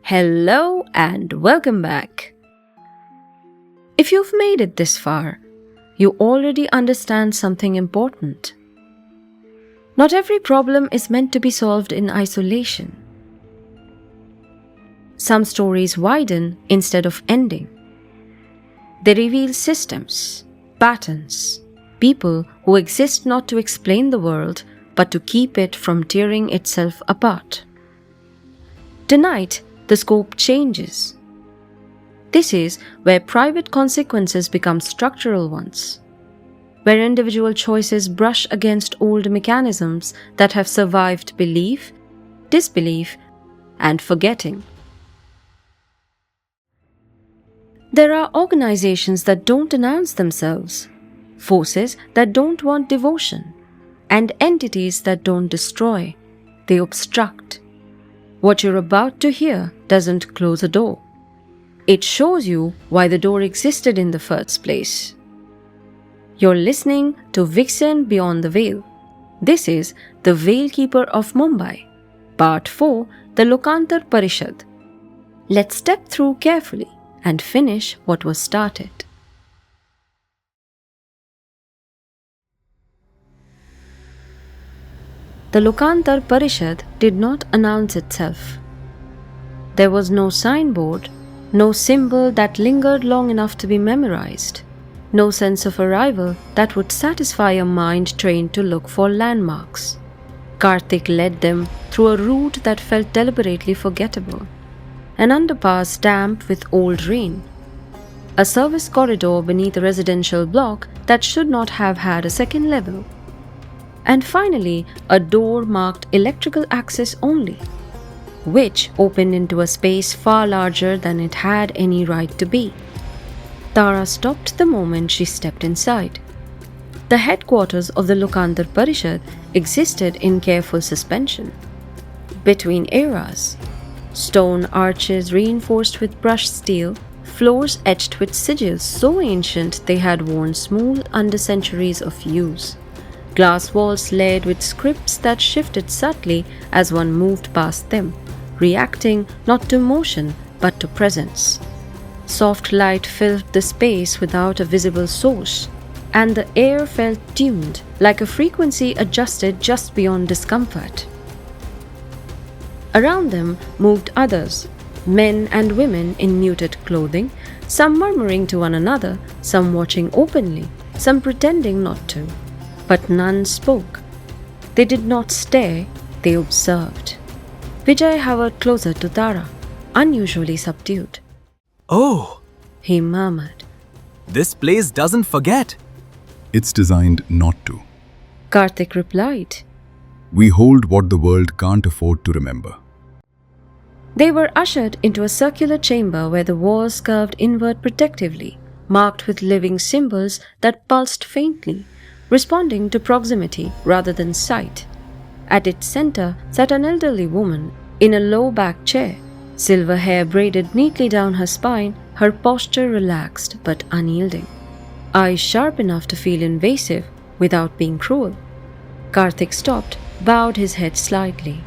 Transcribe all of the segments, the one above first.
Hello and welcome back. If you've made it this far, you already understand something important. Not every problem is meant to be solved in isolation. Some stories widen instead of ending. They reveal systems, patterns, people who exist not to explain the world but to keep it from tearing itself apart. Tonight, the scope changes. This is where private consequences become structural ones, where individual choices brush against old mechanisms that have survived belief, disbelief, and forgetting. There are organizations that don't announce themselves, forces that don't want devotion, and entities that don't destroy, they obstruct. What you're about to hear doesn't close a door. It shows you why the door existed in the first place. You're listening to Vixen Beyond the Veil. This is the Veilkeeper of Mumbai, Part 4, the Lokaantar Parishad. Let's step through carefully and finish what was started. The Lokaantar Parishad did not announce itself. There was no signboard, no symbol that lingered long enough to be memorized, no sense of arrival that would satisfy a mind trained to look for landmarks. Karthik led them through a route that felt deliberately forgettable. An underpass damp with old rain. A service corridor beneath a residential block that should not have had a second level. And finally, a door marked electrical access only, which opened into a space far larger than it had any right to be. Tara stopped the moment she stepped inside. The headquarters of the Lokaantar Parishad existed in careful suspension. Between eras, stone arches reinforced with brushed steel, floors etched with sigils so ancient they had worn smooth under centuries of use. Glass walls layered with scripts that shifted subtly as one moved past them, reacting not to motion but to presence. Soft light filled the space without a visible source, and the air felt tuned, like a frequency adjusted just beyond discomfort. Around them moved others, men and women in muted clothing, some murmuring to one another, some watching openly, some pretending not to. But none spoke. They did not stare, they observed. Vijay hovered closer to Tara, unusually subdued. Oh, He murmured. this place doesn't forget. It's designed not to. Karthik replied. We hold what the world can't afford to remember. They were ushered into a circular chamber where the walls curved inward protectively, marked with living symbols that pulsed faintly, responding to proximity rather than sight. At its center sat an elderly woman in a low-back chair, silver hair braided neatly down her spine, her posture relaxed but unyielding. Eyes sharp enough to feel invasive without being cruel. Karthik stopped, bowed his head slightly.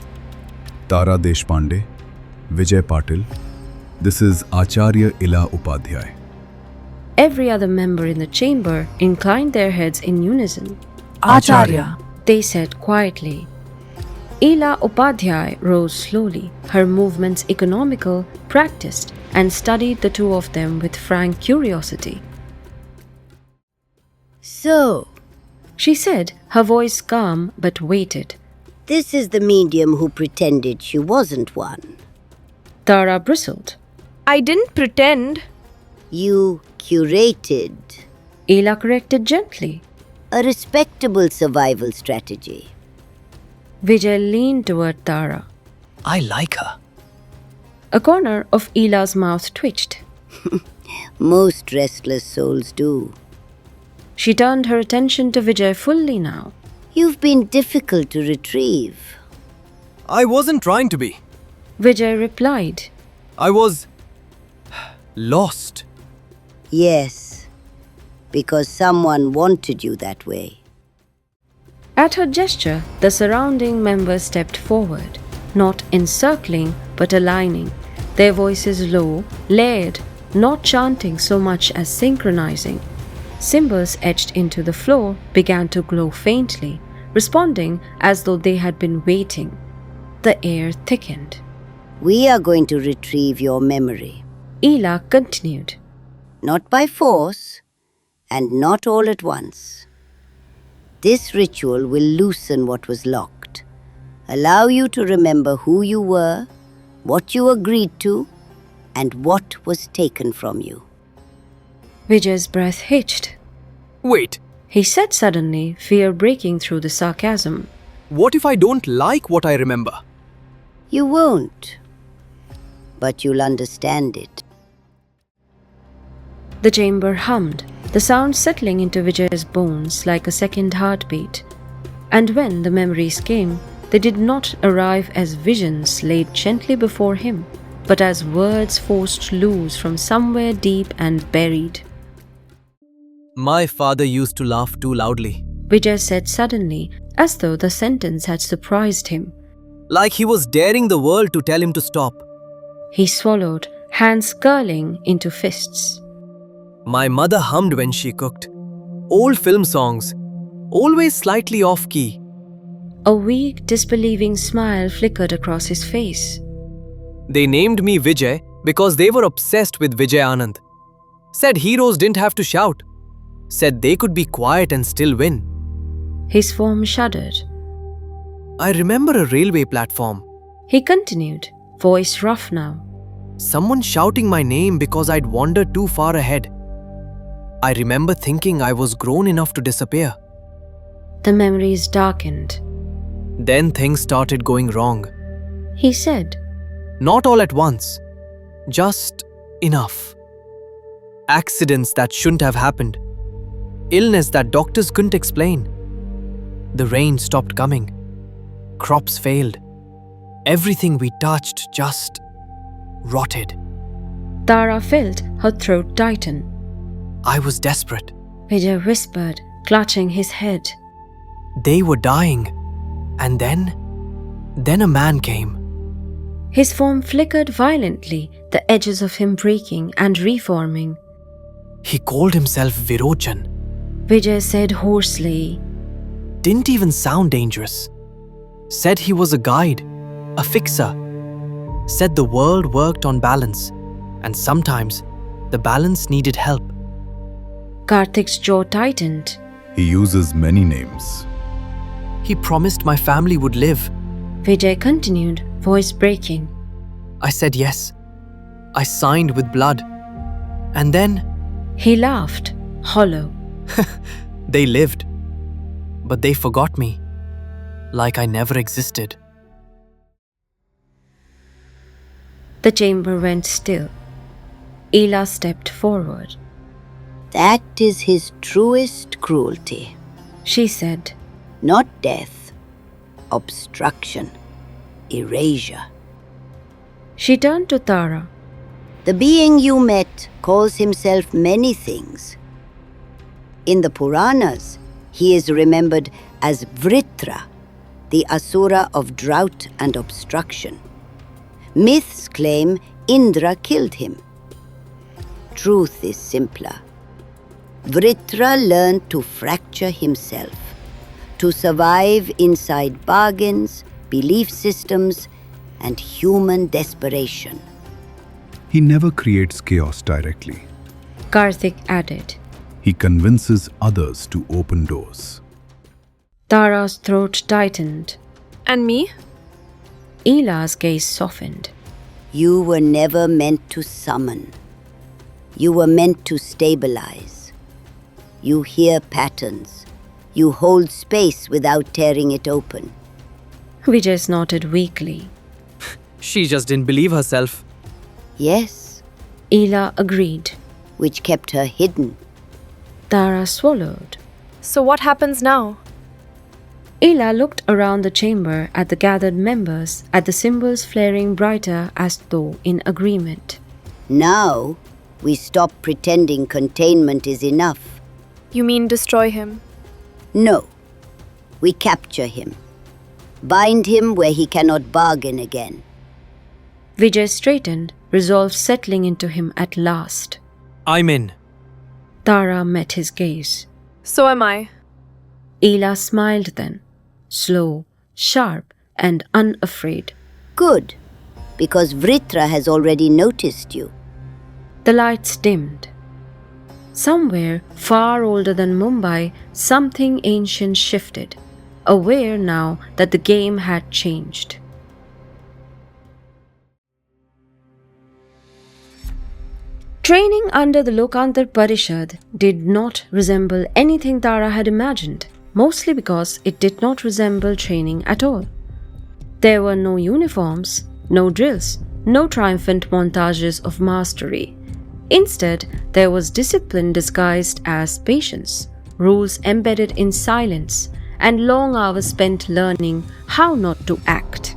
Tara Deshpande, Vijay Patil, this is Acharya Ila Upadhyay. Every other member in the chamber inclined their heads in unison. Acharya. They said quietly. Ila Upadhyay rose slowly, her movements economical, practiced, and studied the two of them with frank curiosity. So, She said, her voice calm but weighted. this is the medium who pretended she wasn't one. Tara bristled. I didn't pretend. You curated Ila corrected gently. a respectable survival strategy. Vijay leaned toward Tara. I like her. A corner of Ila's mouth twitched. Most restless souls do. She turned her attention to Vijay fully now. You've been difficult to retrieve. I wasn't trying to be. Vijay replied. I was lost. Yes, because someone wanted you that way. At her gesture, the surrounding members stepped forward, not encircling but aligning, their voices low, layered, not chanting so much as synchronizing. Symbols etched into the floor began to glow faintly, responding as though they had been waiting. The air thickened. We are going to retrieve your memory. Ela continued. Not by force, and not all at once. This ritual will loosen what was locked, allow you to remember who you were, what you agreed to, and what was taken from you. Vijay's breath hitched. Wait, He said suddenly, fear breaking through the sarcasm. what if I don't like what I remember? You won't, but you'll understand it. The chamber hummed, the sound settling into Vijay's bones like a second heartbeat. And when the memories came, they did not arrive as visions laid gently before him, but as words forced loose from somewhere deep and buried. My father used to laugh too loudly, Vijay said suddenly, as though the sentence had surprised him. like he was daring the world to tell him to stop. He swallowed, hands curling into fists. My mother hummed when she cooked. Old film songs, always slightly off key. A weak, disbelieving smile flickered across his face. They named me Vijay because they were obsessed with Vijay Anand. Said heroes didn't have to shout. Said they could be quiet and still win. His form shuddered. I remember a railway platform. He continued, voice rough now. Someone shouting my name because I'd wandered too far ahead. I remember thinking I was grown enough to disappear. The memories darkened. Then things started going wrong. He said, Not all at once. Just enough. Accidents that shouldn't have happened. Illness that doctors couldn't explain. The rain stopped coming. Crops failed. Everything we touched just rotted. Tara felt her throat tighten. I was desperate. Vijay whispered, clutching his head. They were dying. And then a man came. His form flickered violently, the edges of him breaking and reforming. He called himself Virochan. Vijay said hoarsely. Didn't even sound dangerous. Said he was a guide, a fixer. Said the world worked on balance, and sometimes the balance needed help. Karthik's jaw tightened. He uses many names. He promised my family would live. Vijay continued, voice breaking. I said yes. I signed with blood. And then He laughed, hollow. they lived. But they forgot me, like I never existed. The chamber went still. Ela stepped forward. That is his truest cruelty. She said, Not death, obstruction, erasure. She turned to Tara. The being you met calls himself many things. In the Puranas, he is remembered as Vritra, the Asura of drought and obstruction. Myths claim Indra killed him. Truth is simpler. Vritra learned to fracture himself, to survive inside bargains, belief systems, and human desperation. He never creates chaos directly. Karthik added. He convinces others to open doors. Tara's throat tightened. And me? Ela's gaze softened. You were never meant to summon. You were meant to stabilize. You hear patterns. You hold space without tearing it open. Vijay snorted weakly. She just didn't believe herself. Yes, Ela agreed. which kept her hidden. Tara swallowed. So what happens now? Ela looked around the chamber at the gathered members, at the symbols flaring brighter as though in agreement. Now, we stop pretending containment is enough. You mean destroy him? No, we capture him. Bind him where he cannot bargain again. Vijay straightened, resolve settling into him at last. I'm in. Tara met his gaze. So am I. Ela smiled then, slow, sharp, and unafraid. Good, because Vritra has already noticed you. The lights dimmed. Somewhere far older than Mumbai, something ancient shifted, aware now that the game had changed. Training under the Lokaantar Parishad did not resemble anything Tara had imagined, mostly because it did not resemble training at all. There were no uniforms, no drills, no triumphant montages of mastery. Instead, there was discipline disguised as patience, rules embedded in silence, and long hours spent learning how not to act.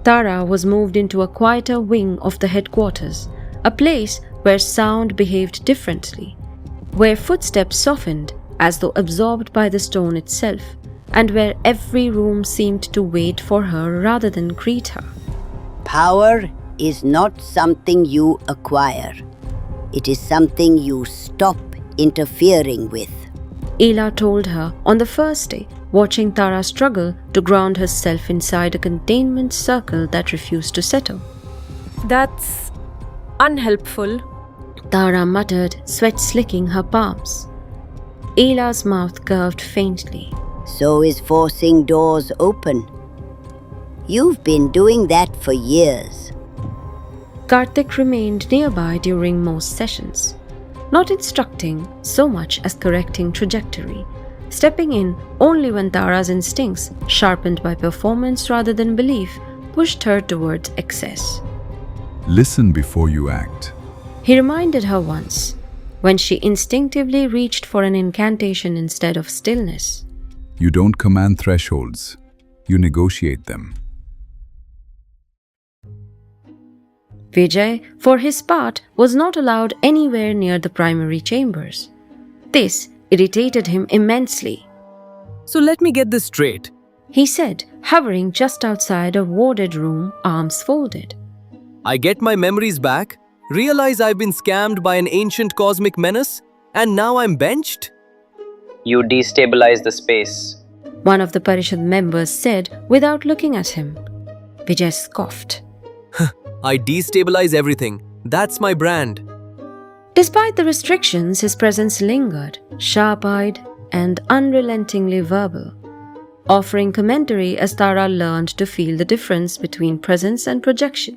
Tara was moved into a quieter wing of the headquarters, a place where sound behaved differently, where footsteps softened as though absorbed by the stone itself, and where every room seemed to wait for her rather than greet her. Power is not something you acquire. It is something you stop interfering with. Ela told her on the first day, watching Tara struggle to ground herself inside a containment circle that refused to settle. That's unhelpful. Tara muttered, sweat slicking her palms. Ela's mouth curved faintly. So is forcing doors open. You've been doing that for years. Karthik remained nearby during most sessions, not instructing so much as correcting trajectory, stepping in only when Tara's instincts, sharpened by performance rather than belief, pushed her towards excess. Listen before you act. He reminded her once, when she instinctively reached for an incantation instead of stillness. You don't command thresholds, you negotiate them. Vijay, for his part, was not allowed anywhere near the primary chambers. This irritated him immensely. So let me get this straight. He said, hovering just outside a warded room, arms folded. I get my memories back, realize I've been scammed by an ancient cosmic menace, and now I'm benched? You destabilize the space. One of the Parishad members said without looking at him. Vijay scoffed. I destabilize everything. That's my brand. Despite the restrictions, his presence lingered, sharp-eyed and unrelentingly verbal, offering commentary as Tara learned to feel the difference between presence and projection,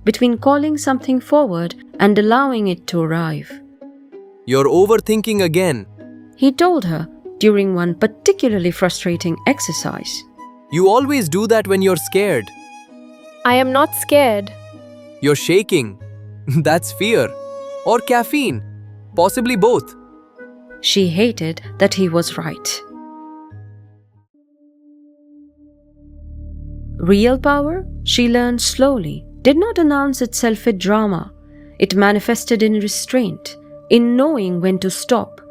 between calling something forward and allowing it to arrive. You're overthinking again. He told her during one particularly frustrating exercise. You always do that when you're scared. I am not scared. You're shaking. That's fear. Or caffeine. Possibly both. She hated that he was right. Real power, she learned slowly, did not announce itself with drama. It manifested in restraint, in knowing when to stop,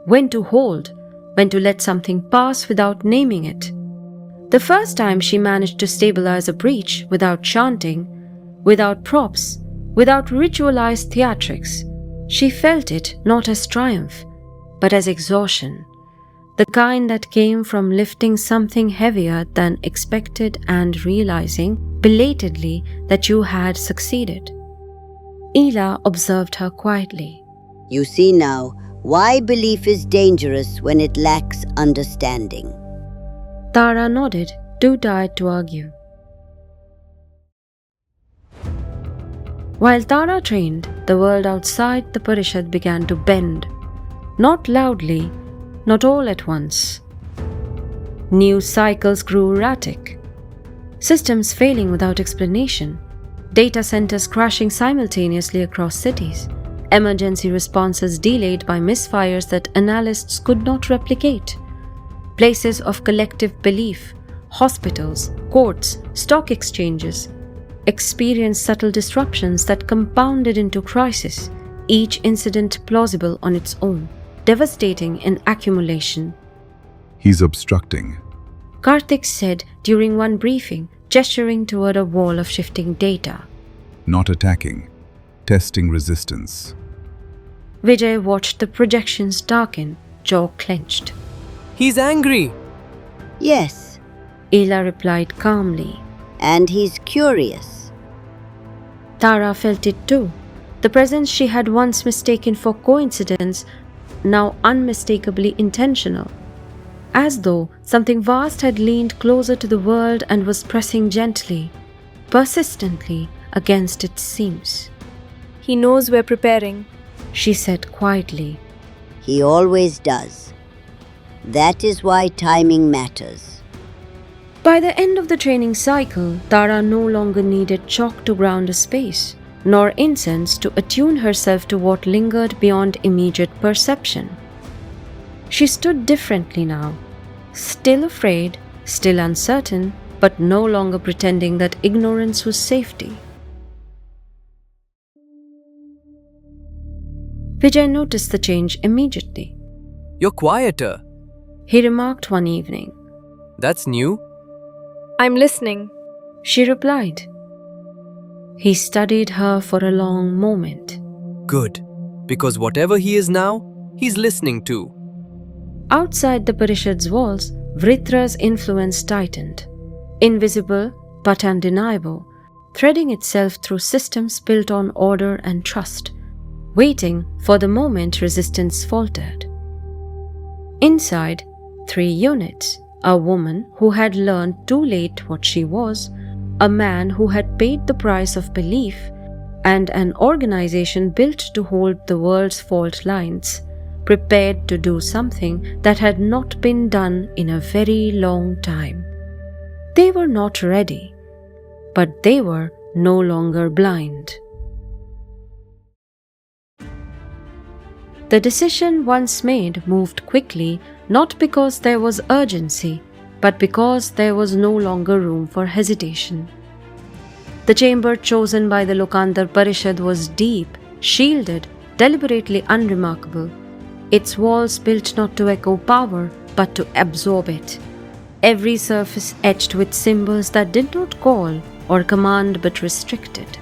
when to hold, when to let something pass without naming it. The first time she managed to stabilize a breach without chanting, without props, without ritualized theatrics, she felt it not as triumph, but as exhaustion, the kind that came from lifting something heavier than expected and realizing belatedly that you had succeeded. Ela observed her quietly. You see now why belief is dangerous when it lacks understanding. Tara nodded, too tired to argue. While Tara trained, the world outside the Parishad began to bend. Not loudly, not all at once. News cycles grew erratic. Systems failing without explanation. Data centers crashing simultaneously across cities. Emergency responses delayed by misfires that analysts could not replicate. Places of collective belief, hospitals, courts, stock exchanges, experienced subtle disruptions that compounded into crisis, each incident plausible on its own, devastating in accumulation. He's obstructing. Karthik said during one briefing, gesturing toward a wall of shifting data. not attacking, testing resistance. Vijay watched the projections darken, jaw clenched. He's angry. Yes, Ela replied calmly. and he's curious. Tara felt it too. The presence she had once mistaken for coincidence, now unmistakably intentional. As though something vast had leaned closer to the world and was pressing gently, persistently against its seams. He knows we're preparing. She said quietly. He always does. That is why timing matters. By the end of the training cycle, Tara no longer needed chalk to ground a space, nor incense to attune herself to what lingered beyond immediate perception. She stood differently now, still afraid, still uncertain, but no longer pretending that ignorance was safety. Vijay noticed the change immediately. You're quieter. He remarked one evening. That's new. I'm listening. She replied. He studied her for a long moment. Good. Because whatever he is now, he's listening to. Outside the Parishad's walls, Vritra's influence tightened. Invisible but undeniable, threading itself through systems built on order and trust, waiting for the moment resistance faltered. Inside, 3 units: a woman who had learned too late what she was, a man who had paid the price of belief, and an organization built to hold the world's fault lines, prepared to do something that had not been done in a very long time. They were not ready, but they were no longer blind. The decision once made moved quickly, not because there was urgency, but because there was no longer room for hesitation. The chamber chosen by the Lokaantar Parishad was deep, shielded, deliberately unremarkable. Its walls built not to echo power, but to absorb it. Every surface etched with symbols that did not call or command but restricted.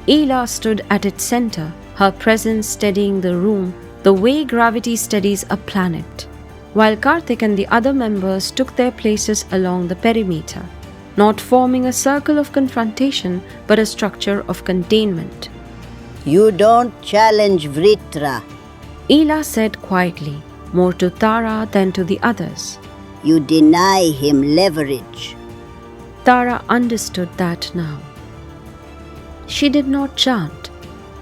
Ela stood at its center, her presence steadying the room the way gravity steadies a planet, while Karthik and the other members took their places along the perimeter, not forming a circle of confrontation but a structure of containment. You don't challenge Vritra. Ela said quietly, more to Tara than to the others. You deny him leverage. Tara understood that now. She did not chant.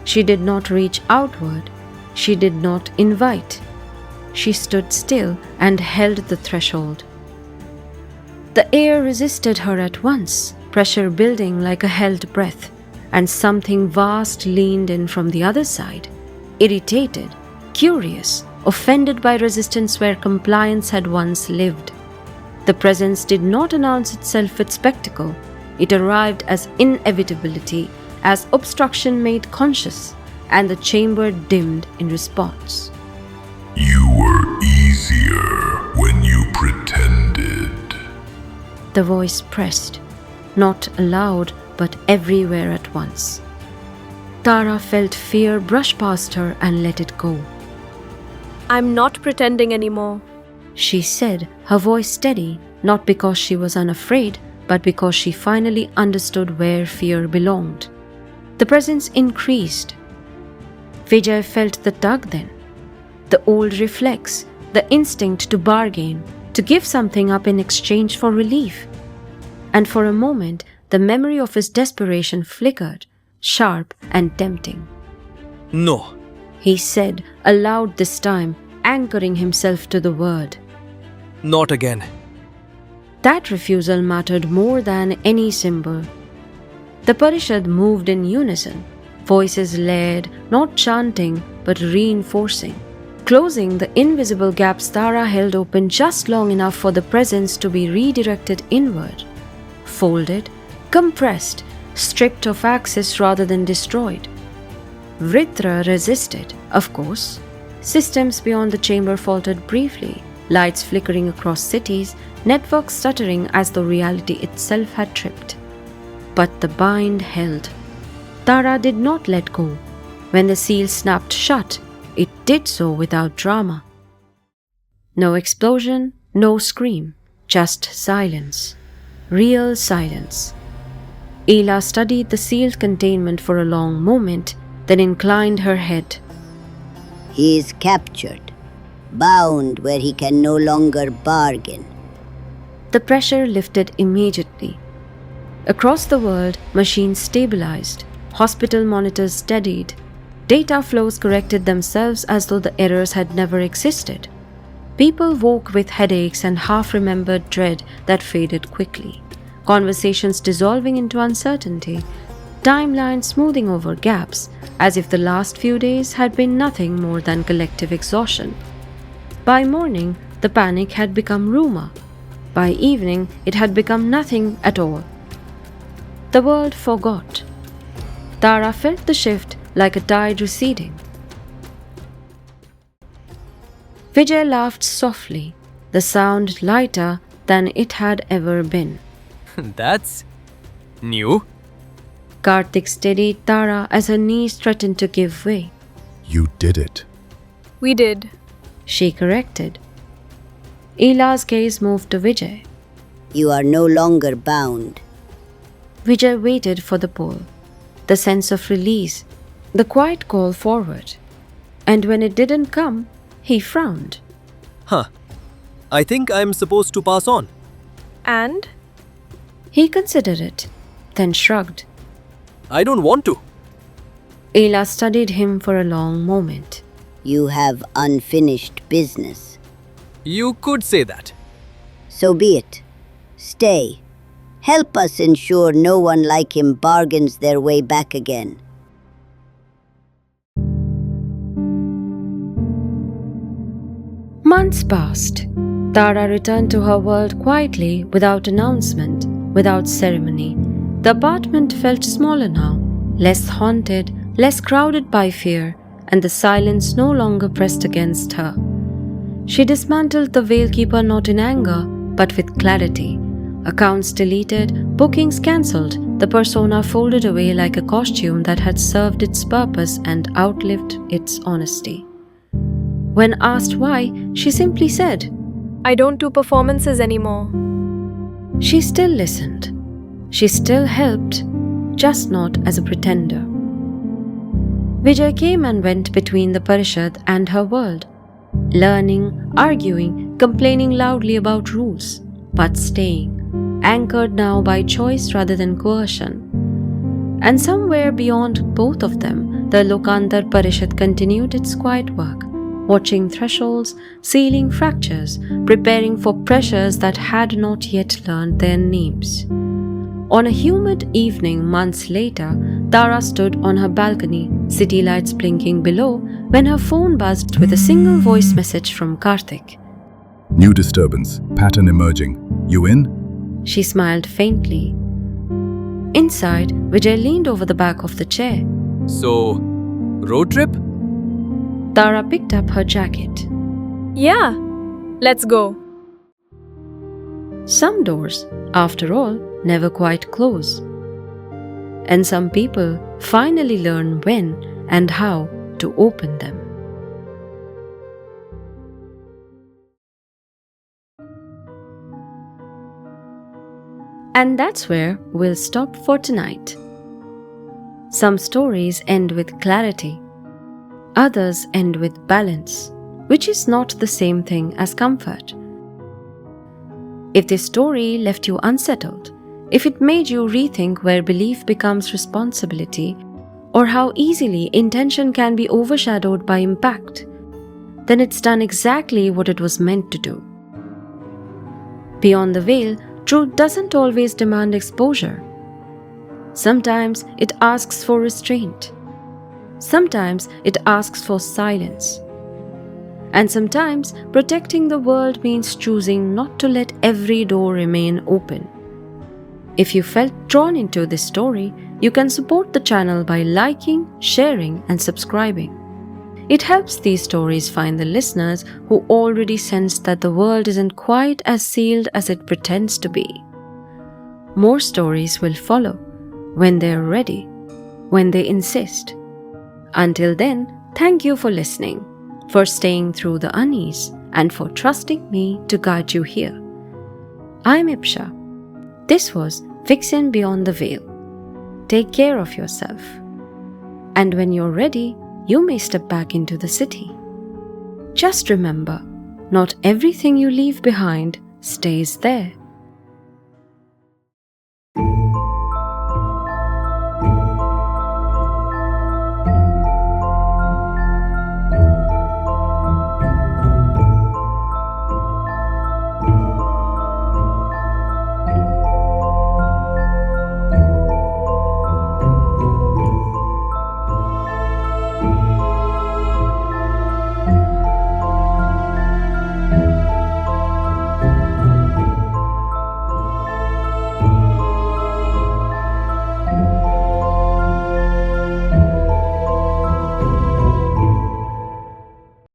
She did not reach outward. She did not invite. She stood still and held the threshold. The air resisted her at once, pressure building like a held breath, and something vast leaned in from the other side, irritated, curious, offended by resistance where compliance had once lived. The presence did not announce itself with spectacle. It arrived as inevitability, as obstruction made conscious, and the chamber dimmed in response. You were easier when you pretended. The voice pressed, not aloud but everywhere at once. Tara felt fear brush past her and let it go. I'm not pretending anymore. She said, her voice steady, not because she was unafraid, but because she finally understood where fear belonged. The presence increased. Vijay felt the tug then. The old reflex, the instinct to bargain, to give something up in exchange for relief. And for a moment, the memory of his desperation flickered, sharp and tempting. No. He said, aloud this time, anchoring himself to the word. Not again. That refusal mattered more than any symbol. The Parishad moved in unison, voices layered, not chanting but reinforcing, closing the invisible gaps Tara held open just long enough for the presence to be redirected inward, folded, compressed, stripped of access rather than destroyed. Vritra resisted, of course. Systems beyond the chamber faltered briefly, lights flickering across cities, networks stuttering as though reality itself had tripped. But the bind held. Tara did not let go. When the seal snapped shut, it did so without drama. No explosion, no scream, just silence. Real silence. Ela studied the sealed containment for a long moment, then inclined her head. He is captured, bound where he can no longer bargain. The pressure lifted immediately. Across the world, machines stabilized, hospital monitors steadied, data flows corrected themselves as though the errors had never existed. People woke with headaches and half-remembered dread that faded quickly. Conversations dissolving into uncertainty, timelines smoothing over gaps, as if the last few days had been nothing more than collective exhaustion. By morning, the panic had become rumor. By evening, it had become nothing at all. The world forgot. Tara felt the shift like a tide receding. Vijay laughed softly, the sound lighter than it had ever been. That's new. Karthik steadied Tara as her knees threatened to give way. You did it. We did. She corrected. Ela's gaze moved to Vijay. You are no longer bound. Vijay waited for the pull, the sense of release, the quiet call forward. And when it didn't come, he frowned. I think I'm supposed to pass on. And? He considered it, then shrugged. I don't want to. Ela studied him for a long moment. You have unfinished business. You could say that. So be it. Stay. Help us ensure no one like him bargains their way back again. Months passed. Tara returned to her world quietly, without announcement, without ceremony. The apartment felt smaller now, less haunted, less crowded by fear, and the silence no longer pressed against her. She dismantled the Veilkeeper not in anger, but with clarity. Accounts deleted, bookings cancelled, the persona folded away like a costume that had served its purpose and outlived its honesty. When asked why, she simply said, I don't do performances anymore. She still listened. She still helped, just not as a pretender. Vijay came and went between the Parishad and her world, learning, arguing, complaining loudly about rules, but staying, anchored now by choice rather than coercion. And somewhere beyond both of them, the Lokaantar Parishad continued its quiet work, watching thresholds, sealing fractures, preparing for pressures that had not yet learned their names. On a humid evening months later, Tara stood on her balcony, city lights blinking below, when her phone buzzed with a single voice message from Karthik. New disturbance. Pattern emerging. You in? She smiled faintly. Inside, Vijay leaned over the back of the chair. So, road trip? Tara picked up her jacket. Yeah, let's go. Some doors, after all, never quite close. And some people finally learn when and how to open them. And that's where we'll stop for tonight. Some stories end with clarity. Others end with balance, which is not the same thing as comfort. If this story left you unsettled, if it made you rethink where belief becomes responsibility, or how easily intention can be overshadowed by impact, then it's done exactly what it was meant to do. Beyond the veil, truth doesn't always demand exposure. Sometimes it asks for restraint. Sometimes it asks for silence. And sometimes protecting the world means choosing not to let every door remain open. If you felt drawn into this story, you can support the channel by liking, sharing, and subscribing. It helps these stories find the listeners who already sense that the world isn't quite as sealed as it pretends to be. More stories will follow when they're ready. when they insist. Until then, thank you for listening, for staying through the unease, and for trusting me to guide you here. I'm Ipsha. This was Vixen Beyond the Veil. Take care of yourself. And when you're ready, you may step back into the city. Just remember, not everything you leave behind stays there.